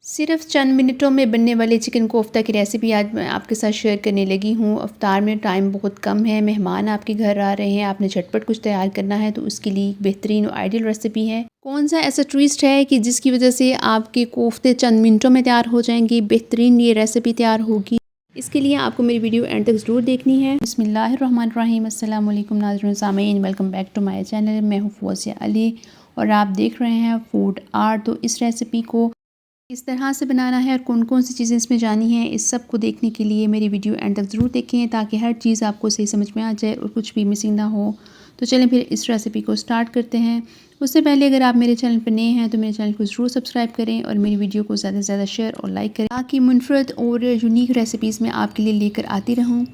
सिर्फ चंद मिनटों में बनने वाले चिकन कोफ्ता की रेसिपी आज मैं आपके साथ शेयर करने लगी हूँ। अफ्तार में टाइम बहुत कम है, मेहमान आपके घर आ रहे हैं, आपने झटपट कुछ तैयार करना है तो उसके लिए एक बेहतरीन और आइडियल रेसिपी है। कौन सा ऐसा ट्विस्ट है कि जिसकी वजह से आपके कोफ्ते चंद मिनटों में तैयार हो जाएंगे, बेहतरीन ये रेसिपी तैयार होगी। इसके लिए आपको मेरी वीडियो एंड तक ज़रूर देखनी है। बिस्मिल्लाहिर्रहमानिर्रहीम, अस्सलाम वालेकुम नाज़रीन सामीन, welcome back to my channel. मैं हूँ फौजिया अली और आप देख रहे हैं फूड आर्ट। तो इस रेसिपी को किस तरह से बनाना है और कौन कौन सी चीज़ें इसमें जानी हैं, इस सब को देखने के लिए मेरी वीडियो एंड तक ज़रूर देखें ताकि हर चीज़ आपको सही समझ में आ जाए और कुछ भी मिसिंग ना हो। तो चलें फिर इस रेसिपी को स्टार्ट करते हैं। उससे पहले अगर आप मेरे चैनल पर नए हैं तो मेरे चैनल को ज़रूर सब्सक्राइब करें और मेरी वीडियो को ज़्यादा से ज़्यादा शेयर और लाइक करें ताकि मुनफरद और यूनिक रेसिपीज़ मैं आपके लिए लेकर आती रहूँ।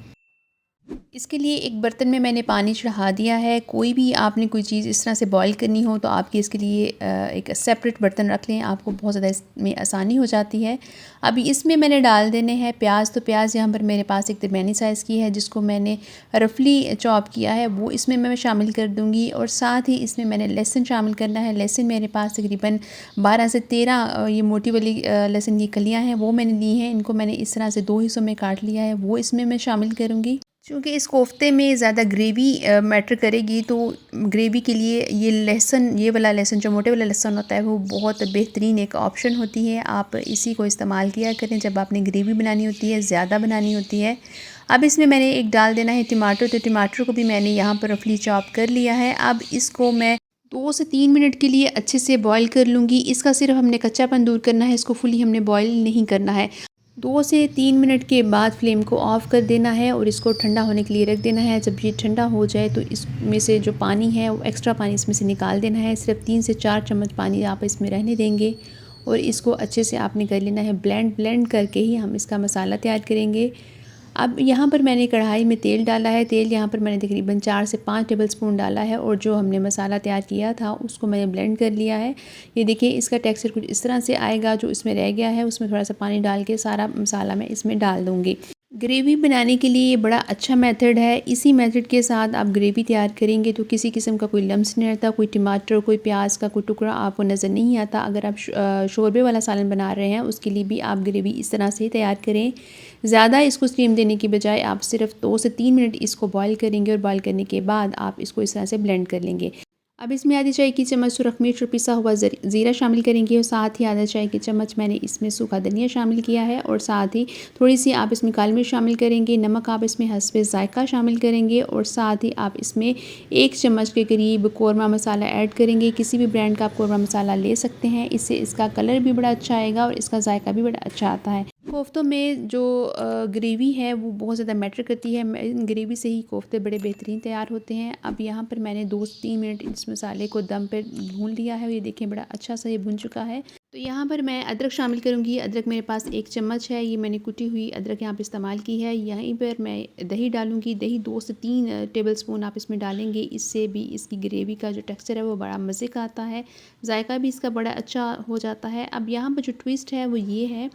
इसके लिए एक बर्तन में मैंने पानी चढ़ा दिया है। कोई भी आपने कोई चीज़ इस तरह से बॉईल करनी हो तो आपके इसके लिए एक सेपरेट बर्तन रख लें, आपको बहुत ज़्यादा इसमें आसानी हो जाती है। अभी इसमें मैंने डाल देने हैं प्याज। तो प्याज यहाँ पर मेरे पास एक दरमियानी साइज़ की है जिसको मैंने रफली चॉप किया है, वो इसमें मैं शामिल कर दूँगी। और साथ ही इसमें मैंने लहसुन शामिल करना है। लहसुन मेरे पास तकरीबन 12 से 13 ये मोटी वाली लहसुन की कलियाँ हैं वो मैंने ली हैं। इनको मैंने इस तरह से 2 हिस्सों में काट लिया है, वो इसमें मैं शामिल करूँगी। चूँकि इस कोफ्ते में ज़्यादा ग्रेवी मैटर करेगी तो ग्रेवी के लिए ये लहसुन, ये वाला लहसुन जो मोटे वाला लहसुन होता है वो बहुत बेहतरीन एक ऑप्शन होती है। आप इसी को इस्तेमाल किया करें जब आपने ग्रेवी बनानी होती है, ज़्यादा बनानी होती है। अब इसमें मैंने एक डाल देना है टमाटर। तो टमाटर को भी मैंने यहाँ पर रफली चॉप कर लिया है। अब इसको मैं 2 से 3 मिनट के लिए अच्छे से बॉईल कर लूँगी। इसका सिर्फ हमने कच्चापन दूर करना है, इसको फुली हमने बॉईल नहीं करना है। 2 से 3 मिनट के बाद फ्लेम को ऑफ़ कर देना है और इसको ठंडा होने के लिए रख देना है। जब ये ठंडा हो जाए तो इसमें से जो पानी है वो एक्स्ट्रा पानी इसमें से निकाल देना है। सिर्फ 3 से 4 चम्मच पानी आप इसमें रहने देंगे और इसको अच्छे से आपने कर लेना है ब्लेंड करके ही हम इसका मसाला तैयार करेंगे। अब यहाँ पर मैंने कढ़ाई में तेल डाला है। तेल यहाँ पर मैंने तकरीबन 4 से 5 टेबलस्पून डाला है और जो हमने मसाला तैयार किया था उसको मैंने ब्लेंड कर लिया है। ये देखिए इसका टेक्सचर कुछ इस तरह से आएगा। जो इसमें रह गया है उसमें थोड़ा सा पानी डाल के सारा मसाला मैं इसमें डाल दूँगी। ग्रेवी बनाने के लिए ये बड़ा अच्छा मेथड है। इसी मेथड के साथ आप ग्रेवी तैयार करेंगे तो किसी किस्म का कोई लम्स नहीं रहता, कोई टमाटर, कोई प्याज का कोई टुकड़ा आपको नज़र नहीं आता। अगर आप शोरबे वाला सालन बना रहे हैं उसके लिए भी आप ग्रेवी इस तरह से तैयार करें। ज़्यादा इसको स्टीम देने की बजाय आप सिर्फ 2 से 3 मिनट इसको बॉईल करेंगे और बॉईल करने के बाद आप इसको इस तरह से ब्लेंड कर लेंगे। अब इसमें आधी चाय की चम्मच सुरख मिर्च और पिसा हुआ ज़ीरा शामिल करेंगे और साथ ही आधा चाय की चम्मच मैंने इसमें सूखा धनिया शामिल किया है और साथ ही थोड़ी सी आप इसमें काली मिर्च शामिल करेंगे। नमक आप इसमें हस्बे ज़ायक़ा शामिल करेंगे और साथ ही आप इसमें 1 चम्मच के करीब कौरमा मसाला ऐड करेंगे। किसी भी ब्रांड का आप कौरमा मसाला ले सकते हैं, इससे इसका कलर भी बड़ा अच्छा आएगा और इसका जायका भी बड़ा अच्छा आता है। कोफ्तों में जो ग्रेवी है वो बहुत ज़्यादा मैटर करती है। ग्रेवी से ही कोफ्ते बड़े बेहतरीन तैयार होते हैं। अब यहाँ पर मैंने 2 से 3 मिनट इस मसाले को दम पे भून लिया है और ये देखिए बड़ा अच्छा सा ये भुन चुका है। तो यहाँ पर मैं अदरक शामिल करूँगी। अदरक मेरे पास 1 चम्मच है, ये मैंने कुटी हुई अदरक यहाँ पर इस्तेमाल की है। यहीं पर मैं दही डालूँगी। दही 2 से 3 टेबलस्पून आप इसमें डालेंगे, इससे भी इसकी ग्रेवी का जो टेक्सचर है वो बड़ा मज़े का आता है, जायका भी इसका बड़ा अच्छा हो जाता है। अब यहाँ पर जो ट्विस्ट है वो ये है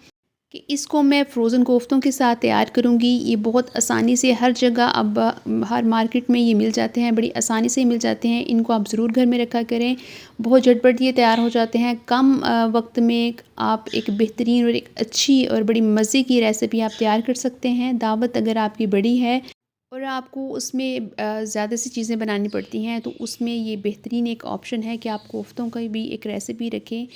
कि इसको मैं फ़्रोज़न कोफ्तों के साथ तैयार करूँगी। ये बहुत आसानी से हर जगह अब हर मार्केट में ये मिल जाते हैं, बड़ी आसानी से मिल जाते हैं। इनको आप ज़रूर घर में रखा करें, बहुत झटपट ये तैयार हो जाते हैं। कम वक्त में आप एक बेहतरीन और एक अच्छी और बड़ी मज़े की रेसिपी आप तैयार कर सकते हैं। दावत अगर आपकी बड़ी है और आपको उसमें ज़्यादा सी चीज़ें बनानी पड़ती हैं तो उसमें ये बेहतरीन एक ऑप्शन है कि आप कोफ्तों की भी एक रेसिपी रखें।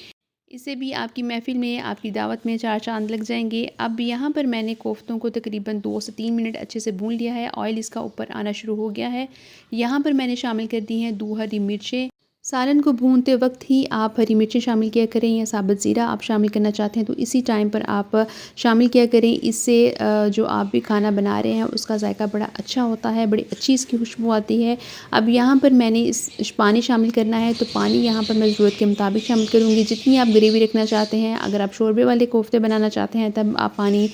इससे भी आपकी महफ़िल में, आपकी दावत में 4 चाँद लग जाएँगे। अब यहाँ पर मैंने कोफ्तों को तकरीबन 2 से 3 मिनट अच्छे से भून लिया है। ऑयल इसका ऊपर आना शुरू हो गया है। यहाँ पर मैंने शामिल कर दी हैं 2 हरी मिर्चें। सालन को भूनते वक्त ही आप हरी मिर्चें शामिल किया करें या साबुत ज़ीरा आप शामिल करना चाहते हैं तो इसी टाइम पर आप शामिल किया करें। इससे जो आप भी खाना बना रहे हैं उसका जायका बड़ा अच्छा होता है, बड़ी अच्छी इसकी खुशबू आती है। अब यहाँ पर मैंने इस पानी शामिल करना है तो पानी यहाँ पर मैं ज़रूरत के मुताबिक शामिल करूँगी, जितनी आप ग्रेवी रखना चाहते हैं। अगर आप शोरबे वाले कोफ्ते बनाना चाहते हैं तब आप पानी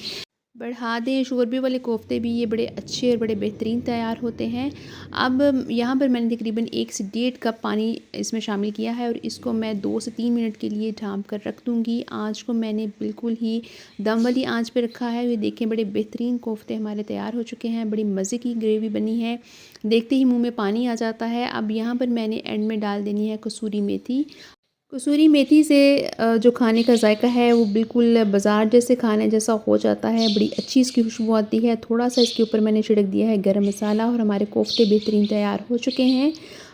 बढ़ा दें। शोरबे वाले कोफ्ते भी ये बड़े अच्छे और बड़े बेहतरीन तैयार होते हैं। अब यहाँ पर मैंने तकरीबन 1 से 1.5 कप पानी इसमें शामिल किया है और इसको मैं 2 से 3 मिनट के लिए ढाँप कर रख दूँगी। आँच को मैंने बिल्कुल ही दम वाली आँच पे रखा है। ये देखें बड़े बेहतरीन कोफ्ते हमारे तैयार हो चुके हैं, बड़ी मज़े की ग्रेवी बनी है, देखते ही मुँह में पानी आ जाता है। अब यहाँ पर मैंने एंड में डाल देनी है कसूरी मेथी। कसूरी मेथी से जो खाने का जायका है वो बिल्कुल बाज़ार जैसे खाने जैसा हो जाता है। बड़ी अच्छी इसकी खुशबू आती है। थोड़ा-सा इसके ऊपर मैंने छिड़क दिया है गरम मसाला और हमारे कोफ्ते बेहतरीन तैयार हो चुके हैं।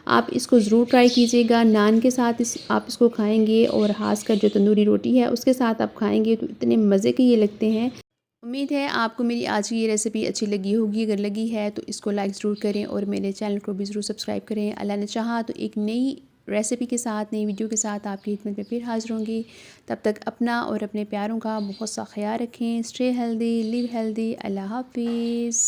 आप इसको ज़रूर ट्राई कीजिएगा। नान के साथ आप इसको खाएँगे और ख़ासकर जो तंदूरी रोटी है उसके साथ आप खाएँगे तो इतने मज़े के ये लगते हैं। उम्मीद है आपको मेरी आज की ये रेसिपी अच्छी लगी होगी। अगर लगी है तो इसको लाइक ज़रूर करें और मेरे चैनल को भी ज़रूर सब्सक्राइब करें। अल्लाह ने चाहा तो एक नई रेसिपी के साथ, नई वीडियो के साथ आपकी खिदमत में फिर हाज़िर होंगी। तब तक अपना और अपने प्यारों का बहुत सा ख़याल रखें। Stay healthy, live healthy. अल्लाह हाफ़िज़।